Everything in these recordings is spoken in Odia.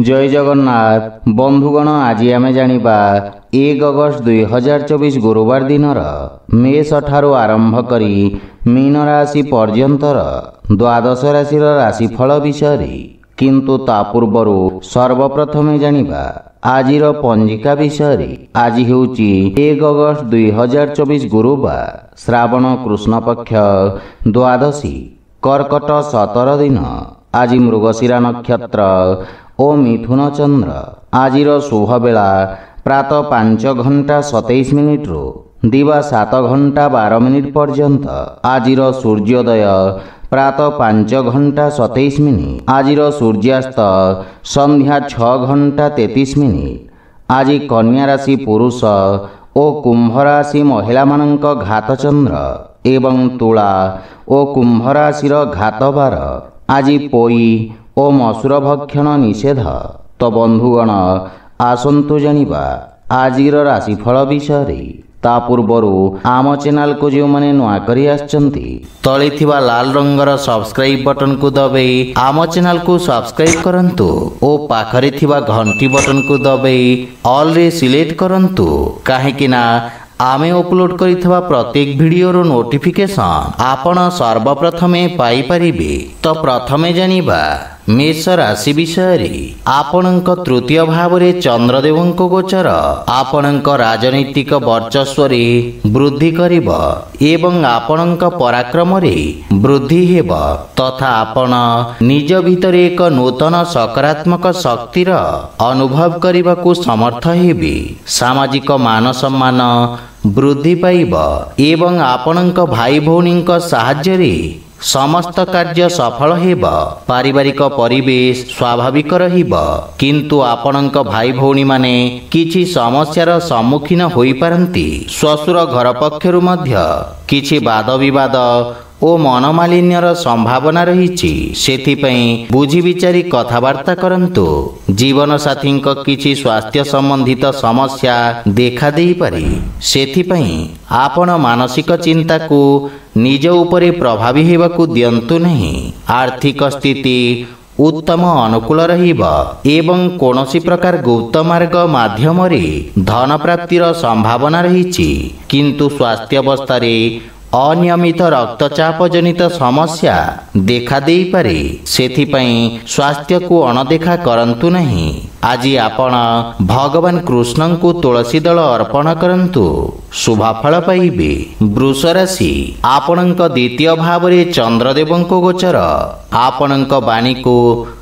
जय जगन्नाथ बंधुगण आज आम जानिबा 1 अगस्त 2024 गुरुवार दिनर मेष ठारू आरंभ करी मीन राशि पर्यंतर द्वादश राशिर राशिफल विषय किंतु ता पूर्वरु सर्वप्रथमे जानिबा आजिर पंजिका विषय। आज हेउची 1 अगस्त 2024 गुरुवार श्रावण कृष्ण पक्ष द्वादशी कर्कट 17 दिन। आज मृगशिरा नक्षत्र ओ मिथुन चंद्र। आजिर शुभ बेला प्रातः 5 घंटा 27 मिनिट रु दिवा 7 घंटा 12 मिनिट पर्यंत। आजिर सूर्योदय प्रातः 5 घंटा 27 मिनिट। आजिर सूर्यास्त संध्या 6 घंटा 33 मिनिट। आज कन्या राशि पुरुष ओ कुंभ राशि महिला मानक घात चंद्र एवं तुला ओ कुंभ राशिर घात बार। आज पोई ओ मसूर भक्षण निषेध। तो बंधुगण आसंतु जानिबा आजिर राशिफल विषय। ता पूर्वरु आम चैनल को जो माने नुआ करी आछंती तळे थिबा लाल रंगर सब्सक्राइब बटन को दबाई आम चैनल को सब्सक्राइब करंतु ओ पाखरे थिबा घंटी बटन को दबाई ऑल रे सिलेक्ट करंतु काहेकि ना आमे अपलोड करिथबा प्रत्येक वीडियो रो नोटिफिकेशन आपण सर्वप्रथमे पाई परिबे। तो प्रथमे जानिबा मेष राशि विषय। आपणक तृतीय भाव रे चंद्रदेवंक गोचर आपणक राजनैतिक वर्चस्व रे वृद्धि करिब एवं आपणक पराक्रम रे वृद्धि हेब तथा आपण निज भितर एक नूतन सकारात्मक शक्तिर अनुभव करबाकू समर्थ हेबे। सामाजिक मान सम्मान वृद्धि पाइब एवं आपणक भाई भौणीक सहाय्य रे समस्त कार्य सफल हेब। पारिवारिक परिवेश स्वाभाविक रहिब किंतु आपणक भाई भौणी माने किछि समस्यार सम्मुखीन होई पारंती। श्वशुर घर पक्षरु मध्य किछि वाद विवाद ओ मनमालिन्यर संभावना रहिछि। सेथिपई बुझी विचारी कथावार्ता करंतु। जीवन साथी किछि स्वास्थ्य संबंधित समस्या देखा देई पारे। सेथिपई आपण मानसिक चिंता को निज उपरे प्रभावी हेबाकू दियंतु नहीं। आर्थिक स्थिति उत्तम अनुकूल रहिब एवं कोनोसी प्रकार गुप्त मार्ग माध्यम रे धन प्राप्तिर संभावना रहिछि किंतु स्वास्थ्य अवस्था रे अनियमित रक्तचाप जनित समस्या देखा देई पारे। सेथिपई स्वास्थ्य को अणदेखा करंतु नहीं। आज आपण भगवान कृष्ण को तुलसी दल अर्पण करंतु शुभ फल पाइबे। वृष राशि आपणक द्वितीय भाव रे चंद्रदेवंक गोचर आपणक वाणी को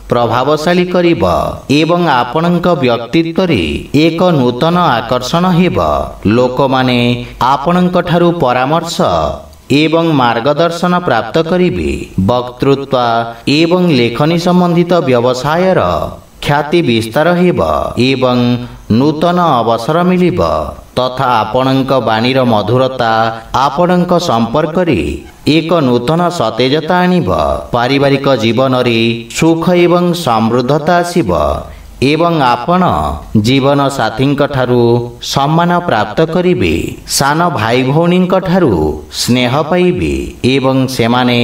प्रभावशाली करिब एवं आपणक व्यक्तित्व रे एक नूतन आकर्षण हेब। लोक माने आपणक ठारू परामर्श एवं मार्गदर्शन प्राप्त करिबे। वक्तृत्व एवं लेखनी संबंधित व्यवसायर ख्याति विस्तार हेब एवं नूतन अवसर मिलिब तथा आपणक वाणीर मधुरता आपणक संपर्क रे एक नूतन सतेजता आनिब। पारिवारिक जीवन रे सुख एवं समृद्धता आसिब एवं आपण जीवन साथी ठारू सम्मान प्राप्त करिबे। सान भाई भौणी ठारू स्नेह पाइबे एवं सेमाने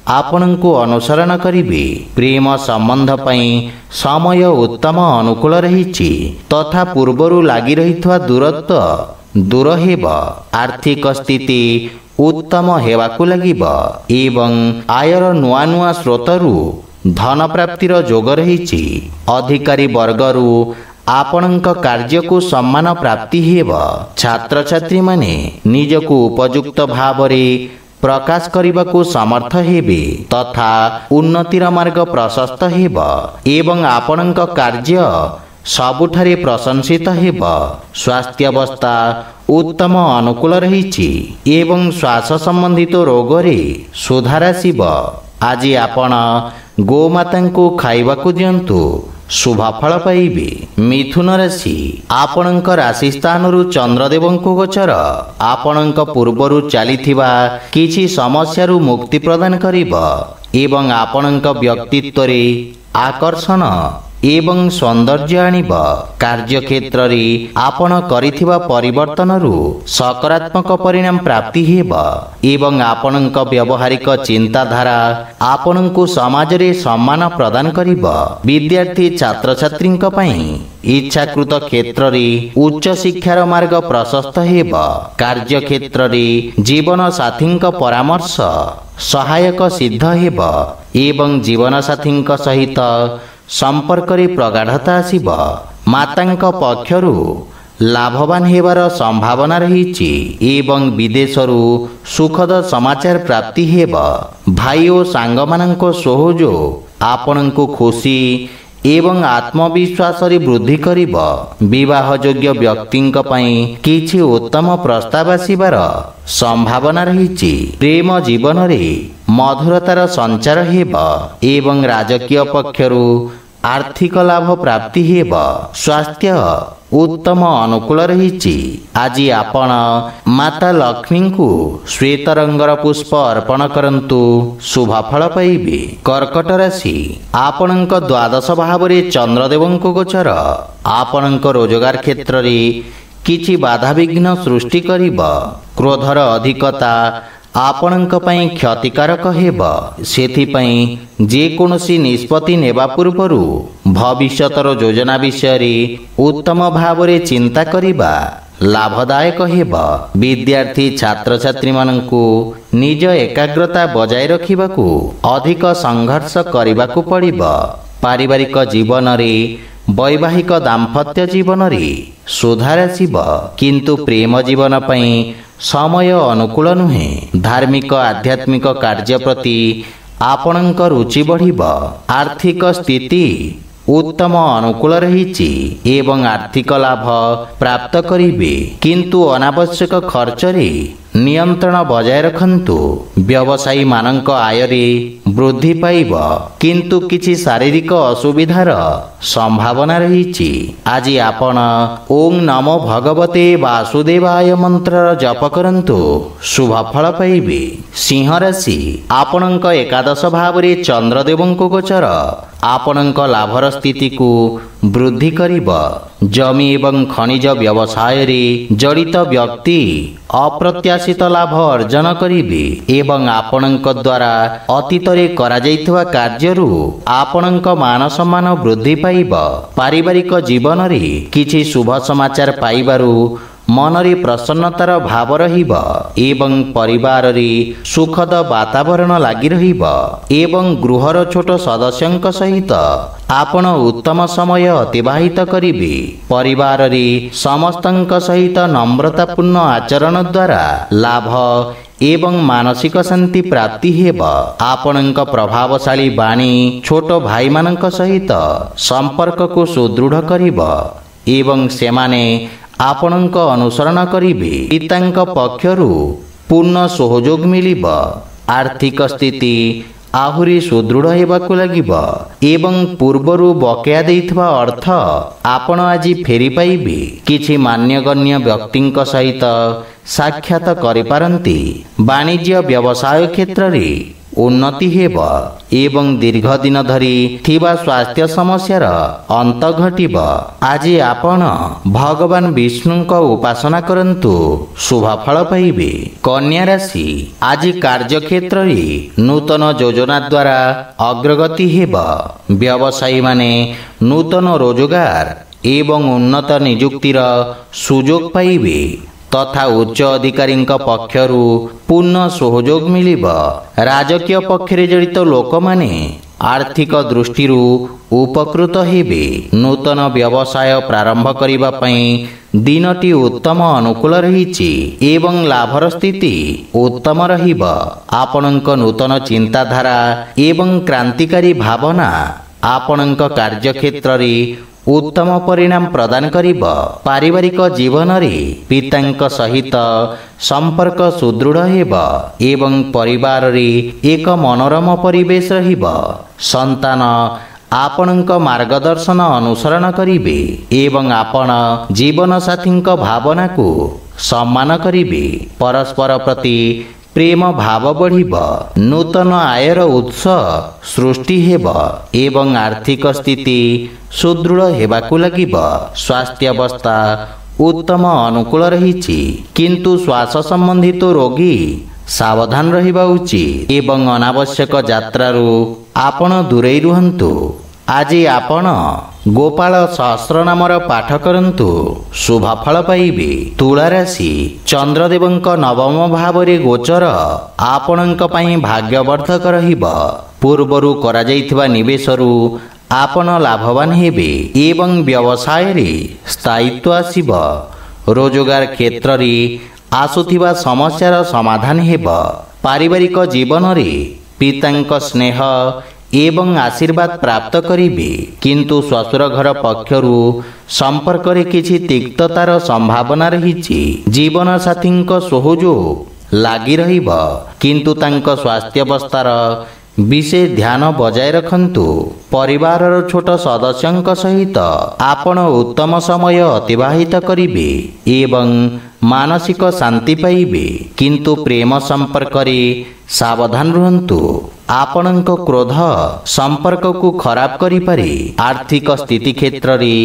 आपणको अनुसरण करिबे। प्रेम संबंध पई समय उत्तम अनुकूल रहिछि तथा पूर्वरु लागि रहितवा दूरत्व दूर हेब। आर्थिक स्थिति उत्तम हेबाकू लागिब एवं आयर नुआ नुआ स्रोतरु धन प्राप्तिर जोग रहिछि। अधिकारी वर्गरु आपणक कार्य को सम्मान प्राप्ति हेब। छात्र छात्री माने निजको उपयुक्त भाव रे प्रकाश करबाकू समर्थ हेबे तथा उन्नतिर मार्ग प्रशस्त हेब एवं आपणक कार्य सबुठारे प्रशंसित हेब। स्वास्थ्य अवस्था उत्तम अनुकूल रहिछि एवं श्वास संबंधित रोग रे सुधार आसिब। आज आपण गोमाता को खाइबाकू दियंतु शुभ फल पाइबे। मिथुन राशि आपणक राशि स्थानरु चंद्रदेवंक गोचर आपणक पूर्वरु चलिथिबा किछि समस्यारु मुक्ति प्रदान करिब एवं आपणक व्यक्तित्व रे आकर्षण ଏବଂ ସୌନ୍ଦର୍ଯ୍ୟ ଆଣିବ। କାର୍ଯ୍ୟକ୍ଷେତ୍ରରେ ଆପଣ କରିଥିବା ପରିବର୍ତ୍ତନରୁ ସକାରାତ୍ମକ ପରିଣାମ ପ୍ରାପ୍ତି ହେବ ଏବଂ ଆପଣଙ୍କ ବ୍ୟବହାରିକ ଚିନ୍ତାଧାରା ଆପଣଙ୍କୁ ସମାଜରେ ସମ୍ମାନ ପ୍ରଦାନ କରିବ। ବିଦ୍ୟାର୍ଥୀ ଛାତ୍ରଛାତ୍ରୀଙ୍କ ପାଇଁ ଇଚ୍ଛାକୃତ କ୍ଷେତ୍ରରେ ଉଚ୍ଚ ଶିକ୍ଷାର ମାର୍ଗ ପ୍ରଶସ୍ତ ହେବ। କାର୍ଯ୍ୟକ୍ଷେତ୍ରରେ ଜୀବନ ସାଥୀଙ୍କ ପରାମର୍ଶ ସହାୟକ ସିଦ୍ଧ ହେବ ଏବଂ ଜୀବନସାଥୀଙ୍କ ସହିତ ସମ୍ପର୍କରେ ପ୍ରଗାଢ଼ତା ଆସିବ। ମାତାଙ୍କ ପକ୍ଷରୁ ଲାଭବାନ ହେବାର ସମ୍ଭାବନା ରହିଛି ଏବଂ ବିଦେଶରୁ ସୁଖଦ ସମାଚାର ପ୍ରାପ୍ତି ହେବ। ଭାଇ ଓ ସାଙ୍ଗମାନଙ୍କ ସହଯୋଗ ଆପଣଙ୍କୁ ଖୁସି ଏବଂ ଆତ୍ମବିଶ୍ୱାସରେ ବୃଦ୍ଧି କରିବ। ବିବାହ ଯୋଗ୍ୟ ବ୍ୟକ୍ତିଙ୍କ ପାଇଁ କିଛି ଉତ୍ତମ ପ୍ରସ୍ତାବ ଆସିବାର ସମ୍ଭାବନା ରହିଛି। ପ୍ରେମ ଜୀବନରେ ମଧୁରତାର ସଞ୍ଚାର ହେବ ଏବଂ ରାଜକୀୟ ପକ୍ଷରୁ ଆର୍ଥିକ ଲାଭ ପ୍ରାପ୍ତି ହେବ। ସ୍ୱାସ୍ଥ୍ୟ ଉତ୍ତମ ଅନୁକୂଳ ରହିଛି। ଆଜି ଆପଣ ମାତା ଲକ୍ଷ୍ମୀଙ୍କୁ ଶ୍ଵେତ ରଙ୍ଗର ପୁଷ୍ପ ଅର୍ପଣ କରନ୍ତୁ, ଶୁଭ ଫଳ ପାଇବେ। କର୍କଟ ରାଶି, ଆପଣଙ୍କ ଦ୍ୱାଦଶ ଭାବରେ ଚନ୍ଦ୍ରଦେବଙ୍କ ଗୋଚର ଆପଣଙ୍କ ରୋଜଗାର କ୍ଷେତ୍ରରେ କିଛି ବାଧାବିଘ୍ନ ସୃଷ୍ଟି କରିବ। କ୍ରୋଧର ଅଧିକତା ଆପଣଙ୍କ ପାଇଁ କ୍ଷତିକାରକ ହେବ। ସେଥିପାଇଁ ଯେକୌଣସି ନିଷ୍ପତ୍ତି ନେବା ପୂର୍ବରୁ ଭବିଷ୍ୟତର ଯୋଜନା ବିଷୟରେ ଉତ୍ତମ ଭାବରେ ଚିନ୍ତା କରିବା ଲାଭଦାୟକ ହେବ। ବିଦ୍ୟାର୍ଥୀ ଛାତ୍ରଛାତ୍ରୀମାନଙ୍କୁ ନିଜ ଏକାଗ୍ରତା ବଜାୟ ରଖିବାକୁ ଅଧିକ ସଂଘର୍ଷ କରିବାକୁ ପଡ଼ିବ। ପାରିବାରିକ ଜୀବନରେ ବୈବାହିକ ଦାମ୍ପତ୍ୟ ଜୀବନରେ ସୁଧାର ଆସିବ, କିନ୍ତୁ ପ୍ରେମ ଜୀବନ ପାଇଁ ସମୟ ଅନୁକୂଳ ନୁହେଁ। ଧାର୍ମିକ ଆଧ୍ୟାତ୍ମିକ କାର୍ଯ୍ୟ ପ୍ରତି ଆପଣଙ୍କ ରୁଚି ବଢ଼ିବ। ଆର୍ଥିକ ସ୍ଥିତି ଉତ୍ତମ ଅନୁକୂଳ ରହିଛି ଏବଂ ଆର୍ଥିକ ଲାଭ ପ୍ରାପ୍ତ କରିବେ, କିନ୍ତୁ ଅନାବଶ୍ୟକ ଖର୍ଚ୍ଚରେ ନିୟନ୍ତ୍ରଣ ବଜାୟ ରଖନ୍ତୁ। ବ୍ୟବସାୟୀମାନଙ୍କ ଆୟରେ ବୃଦ୍ଧି ପାଇବ, କିନ୍ତୁ କିଛି ଶାରୀରିକ ଅସୁବିଧାର ସମ୍ଭାବନା ରହିଛି। ଆଜି ଆପଣ ଓಂ ନମୋ ଭଗବତେ ବାସୁଦେବାୟ ମନ୍ତ୍ରର ଜପ କରନ୍ତୁ, ଶୁଭ ଫଳ ପାଇବେ। ସିଂହ ରାଶି, ଆପଣଙ୍କ ଏକାଦଶ ଭାବରେ ଚନ୍ଦ୍ରଦେବଙ୍କ ଗୋଚର ଆପଣଙ୍କ ଲାଭର ସ୍ଥିତିକୁ ବୃଦ୍ଧି କରିବ। ଜମି ଏବଂ ଖଣିଜ ବ୍ୟବସାୟରେ ଜଡ଼ିତ ବ୍ୟକ୍ତି ଅପ୍ରତ୍ୟାଶିତ ଲାଭ ଅର୍ଜନ କରିବେ ଏବଂ ଆପଣଙ୍କ ଦ୍ୱାରା ଅତୀତରେ କରାଯାଇଥିବା କାର୍ଯ୍ୟରୁ ଆପଣଙ୍କ ମାନ ସମ୍ମାନ ବୃଦ୍ଧି ପାଇବ। ପାରିବାରିକ ଜୀବନରେ କିଛି ଶୁଭ ସମାଚାର ପାଇବାରୁ ମନରେ ପ୍ରସନ୍ନତାର ଭାବ ରହିବ ଏବଂ ପରିବାରରେ ସୁଖଦ ବାତାବରଣ ଲାଗି ରହିବ ଏବଂ ଗୃହର ଛୋଟ ସଦସ୍ୟଙ୍କ ସହିତ ଆପଣ ଉତ୍ତମ ସମୟ ଅତିବାହିତ କରିବେ। ପରିବାରରେ ସମସ୍ତଙ୍କ ସହିତ নম্রতাପୂର୍ଣ୍ଣ ଆଚରଣ ଦ୍ୱାରା ଲାଭ ଏବଂ ମାନସିକ ଶାନ୍ତି ପ୍ରାପ୍ତି ହେବ। ଆପଣଙ୍କ ପ୍ରଭାବଶାଳୀ ବାଣୀ ଛୋଟ ଭାଇମାନଙ୍କ ସହିତ ସମ୍ପର୍କକୁ ସୁଦୃଢ଼ କରିବ ଏବଂ ସେମାନେ ଆପଣଙ୍କ ଅନୁସରଣ କରିବେ। ପିତାଙ୍କ ପକ୍ଷରୁ ପୂର୍ଣ୍ଣ ସହଯୋଗ ମିଳିବ। ଆର୍ଥିକ ସ୍ଥିତି ଆହୁରି ସୁଦୃଢ଼ ହେବାକୁ ଲାଗିବ ଏବଂ ପୂର୍ବରୁ ବକେୟା ଦେଇଥିବା ଅର୍ଥ ଆପଣ ଆଜି ଫେରି ପାଇବେ। କିଛି ମାନ୍ୟଗଣ୍ୟ ବ୍ୟକ୍ତିଙ୍କ ସହିତ ସାକ୍ଷାତ କରିପାରନ୍ତି। ବାଣିଜ୍ୟ ବ୍ୟବସାୟ କ୍ଷେତ୍ରରେ ଉନ୍ନତି ହେବ ଏବଂ ଦୀର୍ଘ ଦିନ ଧରି ଥିବା ସ୍ୱାସ୍ଥ୍ୟ ସମସ୍ୟାର ଅନ୍ତ ଘଟିବ। ଆଜି ଆପଣ ଭଗବାନ ବିଷ୍ଣୁଙ୍କ ଉପାସନା କରନ୍ତୁ, ଶୁଭ ଫଳ ପାଇବେ। କନ୍ୟା ରାଶି, ଆଜି କାର୍ଯ୍ୟକ୍ଷେତ୍ରରେ ନୂତନ ଯୋଜନା ଦ୍ୱାରା ଅଗ୍ରଗତି ହେବ। ବ୍ୟବସାୟୀମାନେ ନୂତନ ରୋଜଗାର ଏବଂ ଉନ୍ନତ ନିଯୁକ୍ତିର ସୁଯୋଗ ପାଇବେ ତଥା ଉଚ୍ଚ ଅଧିକାରୀଙ୍କ ପକ୍ଷରୁ ପୂର୍ଣ୍ଣ ସହଯୋଗ ମିଳିବ। ରାଜକୀୟ ପକ୍ଷରେ ଜଡ଼ିତ ଲୋକମାନେ ଆର୍ଥିକ ଦୃଷ୍ଟିରୁ ଉପକୃତ ହେବେ। ନୂତନ ବ୍ୟବସାୟ ପ୍ରାରମ୍ଭ କରିବା ପାଇଁ ଦିନଟି ଉତ୍ତମ ଅନୁକୂଳ ରହିଛି ଏବଂ ଲାଭର ସ୍ଥିତି ଉତ୍ତମ ରହିବ। ଆପଣଙ୍କ ନୂତନ ଚିନ୍ତାଧାରା ଏବଂ କ୍ରାନ୍ତିକାରୀ ଭାବନା ଆପଣଙ୍କ କାର୍ଯ୍ୟକ୍ଷେତ୍ରରେ ଉତ୍ତମ ପରିଣାମ ପ୍ରଦାନ କରିବ। ପାରିବାରିକ ଜୀବନରେ ପିତାଙ୍କ ସହିତ ସମ୍ପର୍କ ସୁଦୃଢ଼ ହେବ ଏବଂ ପରିବାରରେ ଏକ ମନୋରମ ପରିବେଶ ରହିବ। ସନ୍ତାନ ଆପଣଙ୍କ ମାର୍ଗଦର୍ଶନ ଅନୁସରଣ କରିବେ ଏବଂ ଆପଣ ଜୀବନସାଥୀଙ୍କ ଭାବନାକୁ ସମ୍ମାନ କରିବେ। ପରସ୍ପର ପ୍ରତି ପ୍ରେମ ଭାବ ବଢ଼ିବ, ନୂତନ ଆୟର ଉତ୍ସ ସୃଷ୍ଟି ହେବ ଏବଂ ଆର୍ଥିକ ସ୍ଥିତି ସୁଦୃଢ଼ ହେବାକୁ ଲାଗିବ। ସ୍ୱାସ୍ଥ୍ୟାବସ୍ଥା ଉତ୍ତମ ଅନୁକୂଳ ରହିଛି, କିନ୍ତୁ ଶ୍ୱାସ ସମ୍ବନ୍ଧିତ ରୋଗୀ ସାବଧାନ ରହିବା ଉଚିତ ଏବଂ ଅନାବଶ୍ୟକ ଯାତ୍ରାରୁ ଆପଣ ଦୂରେଇ ରୁହନ୍ତୁ। ଆଜି ଆପଣ ଗୋପାଳ ସହସ୍ରନାମର ପାଠ କରନ୍ତୁ, ଶୁଭ ଫଳ ପାଇବେ। ତୁଳା ରାଶି, ଚନ୍ଦ୍ରଦେବଙ୍କ ନବମ ଭାବରେ ଗୋଚର ଆପଣଙ୍କ ପାଇଁ ଭାଗ୍ୟବର୍ଦ୍ଧକ ରହିବ। ପୂର୍ବରୁ କରାଯାଇଥିବା ନିବେଶରୁ ଆପଣ ଲାଭବାନ ହେବେ ଏବଂ ବ୍ୟବସାୟରେ ସ୍ଥାୟିତ୍ୱ ଆସିବ। ରୋଜଗାର କ୍ଷେତ୍ରରେ ଆସୁଥିବା ସମସ୍ୟାର ସମାଧାନ ହେବ। ପାରିବାରିକ ଜୀବନରେ ପିତାଙ୍କ ସ୍ନେହ ଏବଂ ଆଶୀର୍ବାଦ ପ୍ରାପ୍ତ କରିବେ, କିନ୍ତୁ ଶ୍ୱଶୁର ଘର ପକ୍ଷରୁ ସମ୍ପର୍କରେ କିଛି ତିକ୍ତତାର ସମ୍ଭାବନା ରହିଛି। ଜୀବନସାଥୀଙ୍କ ସହଯୋଗ ଲାଗି ରହିବ, କିନ୍ତୁ ତାଙ୍କ ସ୍ୱାସ୍ଥ୍ୟାବସ୍ଥାର ବିଶେଷ ଧ୍ୟାନ ବଜାୟ ରଖନ୍ତୁ। ପରିବାରର ଛୋଟ ସଦସ୍ୟଙ୍କ ସହିତ ଆପଣ ଉତ୍ତମ ସମୟ ଅତିବାହିତ କରିବେ ଏବଂ ମାନସିକ ଶାନ୍ତି ପାଇବେ, କିନ୍ତୁ ପ୍ରେମ ସମ୍ପର୍କରେ ସାବଧାନ ରୁହନ୍ତୁ। ଆପଣଙ୍କ କ୍ରୋଧ ସମ୍ପର୍କକୁ ଖରାପ କରିପାରେ। ଆର୍ଥିକ ସ୍ଥିତି କ୍ଷେତ୍ରରେ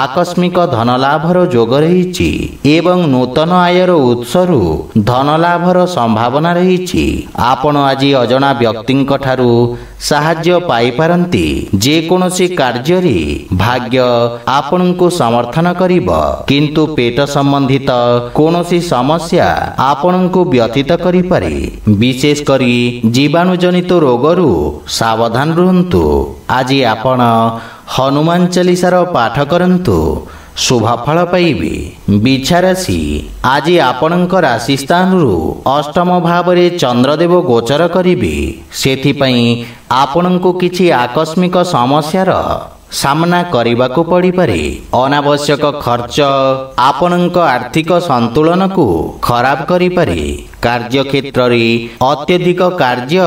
ଆକସ୍ମିକ ଧନଲାଭର ଯୋଗ ରହିଛି ଏବଂ ନୂତନ ଆୟର ଉତ୍ସରୁ ଧନଲାଭର ସମ୍ଭାବନା ରହିଛି। ଆପଣ ଆଜି ଅଜଣା ବ୍ୟକ୍ତିଙ୍କ ଠାରୁ ସାହାଯ୍ୟ ପାଇପାରନ୍ତି। ଯେକୌଣସି କାର୍ଯ୍ୟରେ ଭାଗ୍ୟ ଆପଣଙ୍କୁ ସମର୍ଥନ କରିବ, କିନ୍ତୁ ପେଟ ସମ୍ବନ୍ଧିତ କୌଣସି ସମସ୍ୟା ଆପଣଙ୍କୁ ବ୍ୟଥିତ କରିପାରେ। ବିଶେଷ କରି ଜୀବାଣୁଜନିତ ରୋଗରୁ ସାବଧାନ ରୁହନ୍ତୁ। ଆଜି ଆପଣ ହନୁମାନ ଚାଳିଶାର ପାଠ କରନ୍ତୁ, ଶୁଭ ଫଳ ପାଇବେ। ବିଛା ରାଶି, ଆଜି ଆପଣଙ୍କ ରାଶି ସ୍ଥାନରୁ ଅଷ୍ଟମ ଭାବରେ ଚନ୍ଦ୍ରଦେବ ଗୋଚର କରିବେ। ସେଥିପାଇଁ ଆପଣଙ୍କୁ କିଛି ଆକସ୍ମିକ ସମସ୍ୟାର ସାମ୍ନା କରିବାକୁ ପଡ଼ିପାରେ। ଅନାବଶ୍ୟକ ଖର୍ଚ୍ଚ ଆପଣଙ୍କ ଆର୍ଥିକ ସନ୍ତୁଳନକୁ ଖରାପ କରିପାରେ। କାର୍ଯ୍ୟକ୍ଷେତ୍ରରେ ଅତ୍ୟଧିକ କାର୍ଯ୍ୟ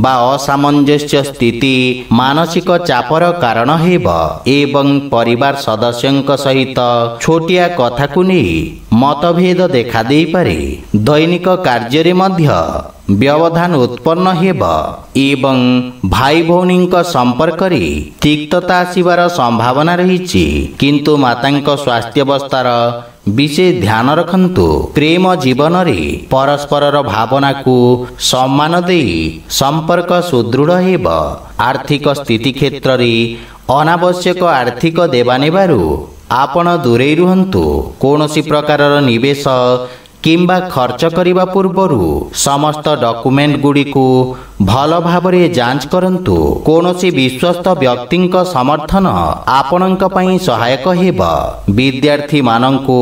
ବା ଅସାମଞ୍ଜସ୍ୟ ସ୍ଥିତି ମାନସିକ ଚାପର କାରଣ ହେବ ଏବଂ ପରିବାର ସଦସ୍ୟଙ୍କ ସହିତ ଛୋଟିଆ କଥାକୁ ନେଇ ମତଭେଦ ଦେଖାଦେଇପାରେ। ଦୈନିକ କାର୍ଯ୍ୟରେ ମଧ୍ୟ ବ୍ୟବଧାନ ଉତ୍ପନ୍ନ ହେବ ଏବଂ ଭାଇ ଭଉଣୀଙ୍କ ସମ୍ପର୍କରେ ତିକ୍ତତା ଆସିବାର ସମ୍ଭାବନା ରହିଛି, କିନ୍ତୁ ମାତାଙ୍କ ସ୍ୱାସ୍ଥ୍ୟାବସ୍ଥାର ବିଶେଷ ଧ୍ୟାନ ରଖନ୍ତୁ। ପ୍ରେମ ଜୀବନରେ ପରସ୍ପରର ଭାବନାକୁ ସମ୍ମାନ ଦେଇ ସମ୍ପର୍କ ସୁଦୃଢ଼ ହେବ। ଆର୍ଥିକ ସ୍ଥିତି କ୍ଷେତ୍ରରେ ଅନାବଶ୍ୟକ ଆର୍ଥିକ ଦେବାନେବାରୁ ଆପଣ ଦୂରେଇ ରୁହନ୍ତୁ। କୌଣସି ପ୍ରକାରର ନିବେଶ କିମ୍ବା ଖର୍ଚ୍ଚ କରିବା ପୂର୍ବରୁ ସମସ୍ତ ଡକୁମେଣ୍ଟ ଗୁଡ଼ିକୁ ଭଲ ଭାବରେ ଯାଞ୍ଚ କରନ୍ତୁ। କୌଣସି ବିଶ୍ୱସ୍ତ ବ୍ୟକ୍ତିଙ୍କ ସମର୍ଥନ ଆପଣଙ୍କ ପାଇଁ ସହାୟକ ହେବ। ବିଦ୍ୟାର୍ଥୀମାନଙ୍କୁ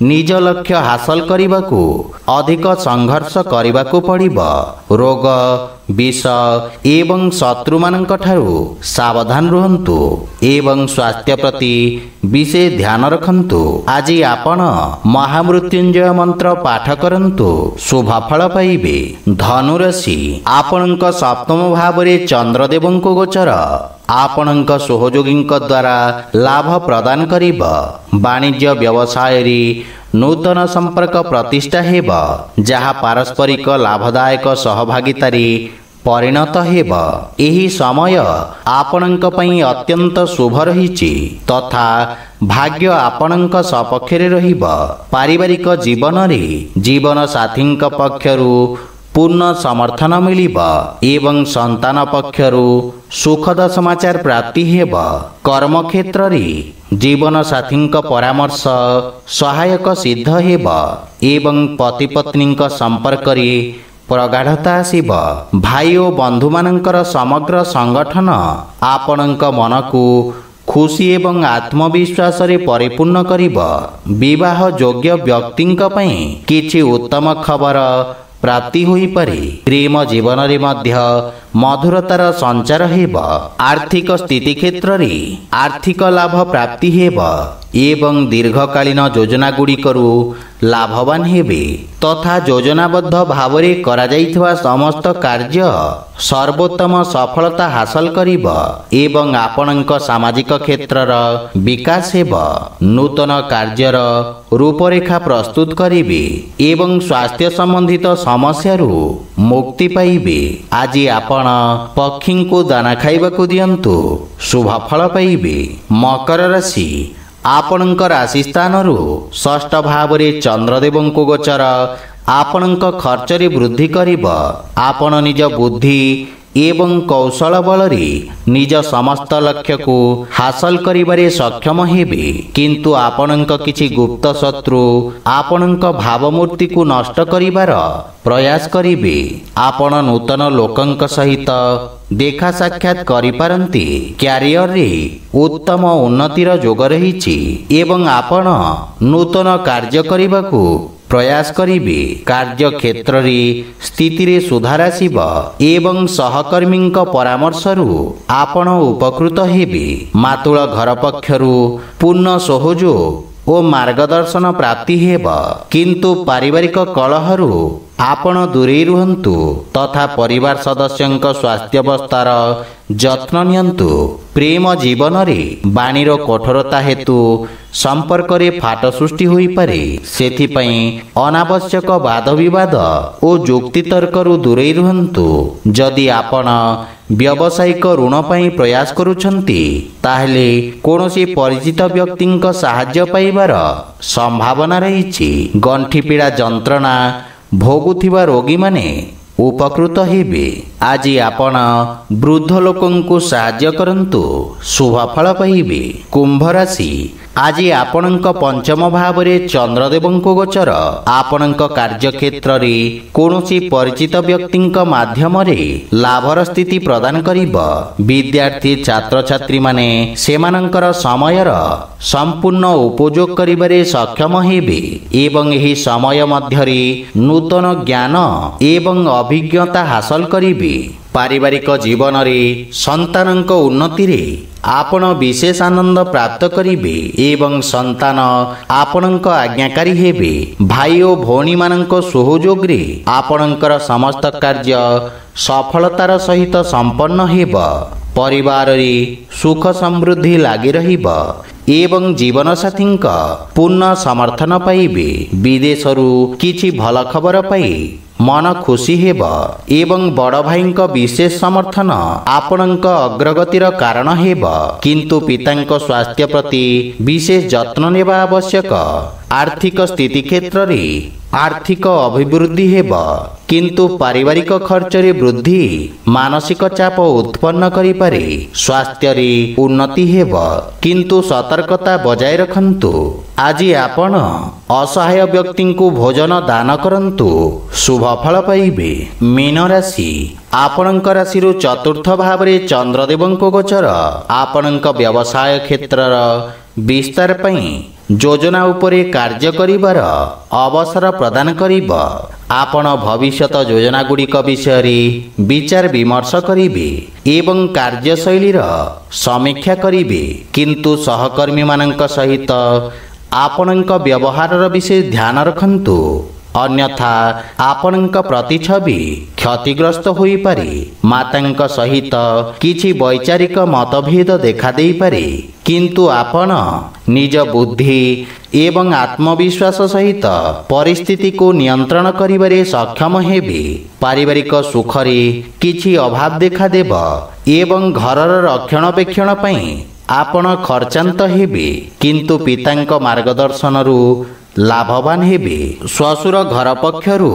ନିଜ ଲକ୍ଷ୍ୟ ହାସଲ କରିବାକୁ ଅଧିକ ସଂଘର୍ଷ କରିବାକୁ ପଡ଼ିବ। ରୋଗ, ବିଷ ଏବଂ ଶତ୍ରୁମାନଙ୍କ ଠାରୁ ସାବଧାନ ରୁହନ୍ତୁ ଏବଂ ସ୍ୱାସ୍ଥ୍ୟ ପ୍ରତି ବିଶେଷ ଧ୍ୟାନ ରଖନ୍ତୁ। ଆଜି ଆପଣ ମହାମୃତ୍ୟୁଞ୍ଜୟ ମନ୍ତ୍ର ପାଠ କରନ୍ତୁ, ଶୁଭ ଫଳ ପାଇବେ। ଧନୁରାଶି, ଆପଣଙ୍କ ସପ୍ତମ ଭାବରେ ଚନ୍ଦ୍ରଦେବଙ୍କ ଗୋଚର ଆପଣଙ୍କ ସହଯୋଗୀଙ୍କ ଦ୍ୱାରା ଲାଭ ପ୍ରଦାନ କରିବ। ବାଣିଜ୍ୟ ବ୍ୟବସାୟରେ ନୂତନ ସମ୍ପର୍କ ପ୍ରତିଷ୍ଠା ହେବ, ଯାହା ପାରସ୍ପରିକ ଲାଭଦାୟକ ସହଭାଗିତାରେ ପରିଣତ ହେବ। ଏହି ସମୟ ଆପଣଙ୍କ ପାଇଁ ଅତ୍ୟନ୍ତ ଶୁଭ ରହିଛି ତଥା ଭାଗ୍ୟ ଆପଣଙ୍କ ସପକ୍ଷରେ ରହିବ। ପାରିବାରିକ ଜୀବନରେ ଜୀବନସାଥୀଙ୍କ ପକ୍ଷରୁ ପୂର୍ଣ୍ଣ ସମର୍ଥନ ମିଳିବ ଏବଂ ସନ୍ତାନ ପକ୍ଷରୁ ସୁଖଦ ସମାଚାର ପ୍ରାପ୍ତି ହେବ। କର୍ମକ୍ଷେତ୍ରରେ ଜୀବନସାଥୀଙ୍କ ପରାମର୍ଶ ସହାୟକ ସିଦ୍ଧ ହେବ ଏବଂ ପତିପତ୍ନୀଙ୍କ ସମ୍ପର୍କରେ ପ୍ରଗାଢ଼ତା ଆସିବ। ଭାଇ ଓ ବନ୍ଧୁମାନଙ୍କର ସମଗ୍ର ସଂଗଠନ ଆପଣଙ୍କ ମନକୁ ଖୁସି ଏବଂ ଆତ୍ମବିଶ୍ୱାସରେ ପରିପୂର୍ଣ୍ଣ କରିବ। ବିବାହ ଯୋଗ୍ୟ ବ୍ୟକ୍ତିଙ୍କ ପାଇଁ କିଛି ଉତ୍ତମ ଖବର ପ୍ରାପ୍ତି ହୋଇପାରେ। ପ୍ରେମ ଜୀବନରେ ମଧ୍ୟ ମଧୁରତାର ସଞ୍ଚାର ହେବ। ଆର୍ଥିକ ସ୍ଥିତି କ୍ଷେତ୍ରରେ ଆର୍ଥିକ ଲାଭ ପ୍ରାପ୍ତି ହେବ ଏବଂ ଦୀର୍ଘକାଳୀନ ଯୋଜନା ଗୁଡ଼ିକରୁ ଲାଭବାନ ହେବେ ତଥା ଯୋଜନାବଦ୍ଧ ଭାବରେ କରାଯାଇଥିବା ସମସ୍ତ କାର୍ଯ୍ୟ ସର୍ବୋତ୍ତମ ସଫଳତା ହାସଲ କରିବ ଏବଂ ଆପଣଙ୍କ ସାମାଜିକ କ୍ଷେତ୍ରର ବିକାଶ ହେବ। ନୂତନ କାର୍ଯ୍ୟର ରୂପରେଖା ପ୍ରସ୍ତୁତ କରିବେ ଏବଂ ସ୍ୱାସ୍ଥ୍ୟ ସମ୍ବନ୍ଧିତ ସମସ୍ୟାରୁ ମୁକ୍ତି ପାଇବେ। ଆଜି ଆପଣ ପକ୍ଷୀଙ୍କୁ ଦାନା ଖାଇବାକୁ ଦିଅନ୍ତୁ, ଶୁଭ ଫଳ ପାଇବେ। ମକର ରାଶି, ଆପଣଙ୍କ ରାଶି ସ୍ଥାନରୁ ଷଷ୍ଠ ଭାବରେ ଚନ୍ଦ୍ରଦେବଙ୍କୁ ଗୋଚର ଆପଣଙ୍କ ଖର୍ଚ୍ଚରେ ବୃଦ୍ଧି କରିବ। ଆପଣ ନିଜ ବୁଦ୍ଧି ଏବଂ କୌଶଳ ବଳରେ ନିଜ ସମସ୍ତ ଲକ୍ଷ୍ୟକୁ ହାସଲ କରିବାରେ ସକ୍ଷମ ହେବେ, କିନ୍ତୁ ଆପଣଙ୍କ କିଛି ଗୁପ୍ତ ଶତ୍ରୁ ଆପଣଙ୍କ ଭାବମୂର୍ତ୍ତିକୁ ନଷ୍ଟ କରିବାର ପ୍ରୟାସ କରିବେ। ଆପଣ ନୂତନ ଲୋକଙ୍କ ସହିତ ଦେଖା ସାକ୍ଷାତ କରିପାରନ୍ତି। କ୍ୟାରିୟରରେ ଉତ୍ତମ ଉନ୍ନତିର ଯୋଗ ରହିଛି ଏବଂ ଆପଣ ନୂତନ କାର୍ଯ୍ୟ କରିବାକୁ ପ୍ରୟାସ କରିବେ। କାର୍ଯ୍ୟକ୍ଷେତ୍ରରେ ସ୍ଥିତିରେ ସୁଧାର ଆସିବ ଏବଂ ସହକର୍ମୀଙ୍କ ପରାମର୍ଶରୁ ଆପଣ ଉପକୃତ ହେବେ। ମାତୃଳ ଘର ପକ୍ଷରୁ ପୂର୍ଣ୍ଣ ସହଯୋଗ ଓ ମାର୍ଗଦର୍ଶନ ପ୍ରାପ୍ତି ହେବ, କିନ୍ତୁ ପାରିବାରିକ କଳହରୁ ଆପଣ ଦୂରେଇ ରୁହନ୍ତୁ ତଥା ପରିବାର ସଦସ୍ୟଙ୍କ ସ୍ୱାସ୍ଥ୍ୟାବସ୍ଥାର ଯତ୍ନ ନିଅନ୍ତୁ। ପ୍ରେମ ଜୀବନରେ ବାଣୀର କଠୋରତା ହେତୁ ସମ୍ପର୍କରେ ଫାଟ ସୃଷ୍ଟି ହୋଇପାରେ, ସେଥିପାଇଁ ଅନାବଶ୍ୟକ ବାଦବିବାଦ ଓ ଯୁକ୍ତିତର୍କରୁ ଦୂରେଇ ରୁହନ୍ତୁ। ଯଦି ଆପଣ ବ୍ୟବସାୟିକ ଋଣ ପାଇଁ ପ୍ରୟାସ କରୁଛନ୍ତି, ତାହେଲେ କୌଣସି ପରିଚିତ ବ୍ୟକ୍ତିଙ୍କ ସାହାଯ୍ୟ ପାଇବାର ସମ୍ଭାବନା ରହିଛି। ଗଣ୍ଠିପୀଡ଼ା ଯନ୍ତ୍ରଣା ଭୋଗୁଥିବା ରୋଗୀମାନେ ଉପକୃତ ହେବେ। ଆଜି ଆପଣ ବୃଦ୍ଧ ଲୋକଙ୍କୁ ସାହାଯ୍ୟ କରନ୍ତୁ, ଶୁଭ ଫଳ ପାଇବେ। କୁମ୍ଭ ରାଶି, ଆଜି ଆପଣଙ୍କ ପଞ୍ଚମ ଭାବରେ ଚନ୍ଦ୍ରଦେବଙ୍କୁ ଗୋଚର ଆପଣଙ୍କ କାର୍ଯ୍ୟକ୍ଷେତ୍ରରେ କୌଣସି ପରିଚିତ ବ୍ୟକ୍ତିଙ୍କ ମାଧ୍ୟମରେ ଲାଭର ସ୍ଥିତି ପ୍ରଦାନ କରିବ। ବିଦ୍ୟାର୍ଥୀ ଛାତ୍ରଛାତ୍ରୀମାନେ ସେମାନଙ୍କର ସମୟର ସମ୍ପୂର୍ଣ୍ଣ ଉପଯୋଗ କରିବାରେ ସକ୍ଷମ ହେବେ ଏବଂ ଏହି ସମୟ ମଧ୍ୟରେ ନୂତନ ଜ୍ଞାନ ଏବଂ ଅଭିଜ୍ଞତା ହାସଲ କରିବେ। ପାରିବାରିକ ଜୀବନରେ ସନ୍ତାନଙ୍କ ଉନ୍ନତିରେ ଆପଣ ବିଶେଷ ଆନନ୍ଦ ପ୍ରାପ୍ତ କରିବେ ଏବଂ ସନ୍ତାନ ଆପଣଙ୍କ ଆଜ୍ଞାକାରୀ ହେବେ। ଭାଇ ଓ ଭଉଣୀମାନଙ୍କ ସହଯୋଗରେ ଆପଣଙ୍କର ସମସ୍ତ କାର୍ଯ୍ୟ ସଫଳତାର ସହିତ ସମ୍ପନ୍ନ ହେବ। ପରିବାରରେ ସୁଖ ସମୃଦ୍ଧି ଲାଗି ରହିବ ଏବଂ ଜୀବନସାଥୀଙ୍କ ପୂର୍ଣ୍ଣ ସମର୍ଥନ ପାଇବେ। ବିଦେଶରୁ କିଛି ଭଲ ଖବର ପାଇ ମନ ଖୁସି ହେବ ଏବଂ ବଡ଼ ଭାଇଙ୍କ ବିଶେଷ ସମର୍ଥନ ଆପଣଙ୍କ ଅଗ୍ରଗତିର କାରଣ ହେବ, କିନ୍ତୁ ପିତାଙ୍କ ସ୍ୱାସ୍ଥ୍ୟ ପ୍ରତି ବିଶେଷ ଯତ୍ନ ନେବା ଆବଶ୍ୟକ। ଆର୍ଥିକ ସ୍ଥିତି କ୍ଷେତ୍ରରେ ଆର୍ଥିକ ଅଭିବୃଦ୍ଧି ହେବ, କିନ୍ତୁ ପାରିବାରିକ ଖର୍ଚ୍ଚରେ ବୃଦ୍ଧି ମାନସିକ ଚାପ ଉତ୍ପନ୍ନ କରିପାରେ। ସ୍ୱାସ୍ଥ୍ୟରେ ଉନ୍ନତି ହେବ, କିନ୍ତୁ ସତର୍କତା ବଜାୟ ରଖନ୍ତୁ। ଆଜି ଆପଣ ଅସହାୟ ବ୍ୟକ୍ତିଙ୍କୁ ଭୋଜନ ଦାନ କରନ୍ତୁ, ଶୁଭ ଫଳ ପାଇବେ। ମୀନ ରାଶି, ଆପଣଙ୍କ ରାଶିରୁ ଚତୁର୍ଥ ଭାବରେ ଚନ୍ଦ୍ରଦେବଙ୍କୁ ଗୋଚର ଆପଣଙ୍କ ବ୍ୟବସାୟ କ୍ଷେତ୍ରର ବିସ୍ତାର ପାଇଁ ଯୋଜନା ଉପରେ କାର୍ଯ୍ୟ କରିବାର ଅବସର ପ୍ରଦାନ କରିବ। ଆପଣ ଭବିଷ୍ୟତ ଯୋଜନାଗୁଡ଼ିକ ବିଷୟରେ ବିଚାର ବିମର୍ଶ କରିବେ ଏବଂ କାର୍ଯ୍ୟଶୈଳୀର ସମୀକ୍ଷା କରିବେ, କିନ୍ତୁ ସହକର୍ମୀମାନଙ୍କ ସହିତ ଆପଣଙ୍କ ବ୍ୟବହାରର ବିଶେଷ ଧ୍ୟାନ ରଖନ୍ତୁ, ଅନ୍ୟଥା ଆପଣଙ୍କ ପ୍ରତିଛବି କ୍ଷତିଗ୍ରସ୍ତ ହୋଇପାରେ। ମାତାଙ୍କ ସହିତ କିଛି ବୈଚାରିକ ମତଭେଦ ଦେଖାଦେଇପାରେ, କିନ୍ତୁ ଆପଣ ନିଜ ବୁଦ୍ଧି ଏବଂ ଆତ୍ମବିଶ୍ୱାସ ସହିତ ପରିସ୍ଥିତିକୁ ନିୟନ୍ତ୍ରଣ କରିବାରେ ସକ୍ଷମ ହେବେ। ପାରିବାରିକ ସୁଖରେ କିଛି ଅଭାବ ଦେଖାଦେବ ଏବଂ ଘରର ରକ୍ଷଣାବେକ୍ଷଣ ପାଇଁ ଆପଣ ଖର୍ଚ୍ଚାନ୍ତ ହେବେ, କିନ୍ତୁ ପିତାଙ୍କ ମାର୍ଗଦର୍ଶନରୁ ଲାଭବାନ ହେବେ। ଶ୍ୱଶୁର ଘର ପକ୍ଷରୁ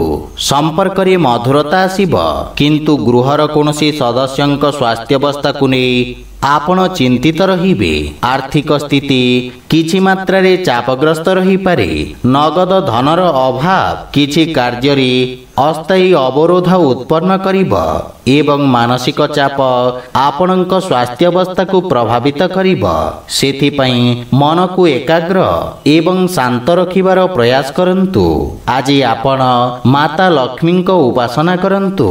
ସମ୍ପର୍କରେ ମଧୁରତା ଆସିବ, କିନ୍ତୁ ଗୃହର କୌଣସି ସଦସ୍ୟଙ୍କ ସ୍ୱାସ୍ଥ୍ୟାବସ୍ଥାକୁ ନେଇ ଆପଣ ଚିନ୍ତିତ ରହିବେ। ଆର୍ଥିକ ସ୍ଥିତି କିଛି ମାତ୍ରାରେ ଚାପଗ୍ରସ୍ତ ରହିପାରେ। ନଗଦ ଧନର ଅଭାବ କିଛି କାର୍ଯ୍ୟରେ ଅସ୍ଥାୟୀ ଅବରୋଧ ଉତ୍ପନ୍ନ କରିବ ଏବଂ ମାନସିକ ଚାପ ଆପଣଙ୍କ ସ୍ୱାସ୍ଥ୍ୟାବସ୍ଥାକୁ ପ୍ରଭାବିତ କରିବ। ସେଥିପାଇଁ ମନକୁ ଏକାଗ୍ର ଏବଂ ଶାନ୍ତ ରଖିବାର ପ୍ରୟାସ କରନ୍ତୁ। ଆଜି ଆପଣ ମାତା ଲକ୍ଷ୍ମୀଙ୍କ ଉପାସନା କରନ୍ତୁ,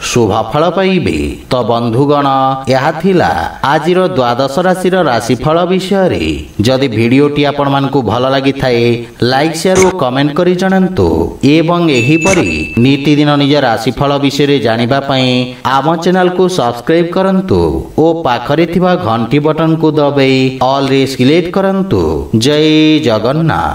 ଶୁଭ ଫଳ ପାଇବେ। ତ ବନ୍ଧୁଗଣ, ଏହା ଥିଲା ଆଜିର ଦ୍ୱାଦଶ ରାଶିର ରାଶିଫଳ ବିଷୟରେ। ଯଦି ଭିଡ଼ିଓଟି ଆପଣମାନଙ୍କୁ ଭଲ ଲାଗିଥାଏ, ଲାଇକ୍, ସେୟାର ଓ କମେଣ୍ଟ କରି ଜଣାନ୍ତୁ ଏବଂ ଏହିପରି ନିତିଦିନ ନିଜ ରାଶିଫଳ ବିଷୟରେ ଜାଣିବା ପାଇଁ ଆମ ଚ୍ୟାନେଲକୁ ସବସ୍କ୍ରାଇବ୍ କରନ୍ତୁ ଓ ପାଖରେ ଥିବା ଘଣ୍ଟି ବଟନକୁ ଦବାଇ ଅଲ୍ରେ ସିଲେକ୍ଟ କରନ୍ତୁ। ଜୟ ଜଗନ୍ନାଥ।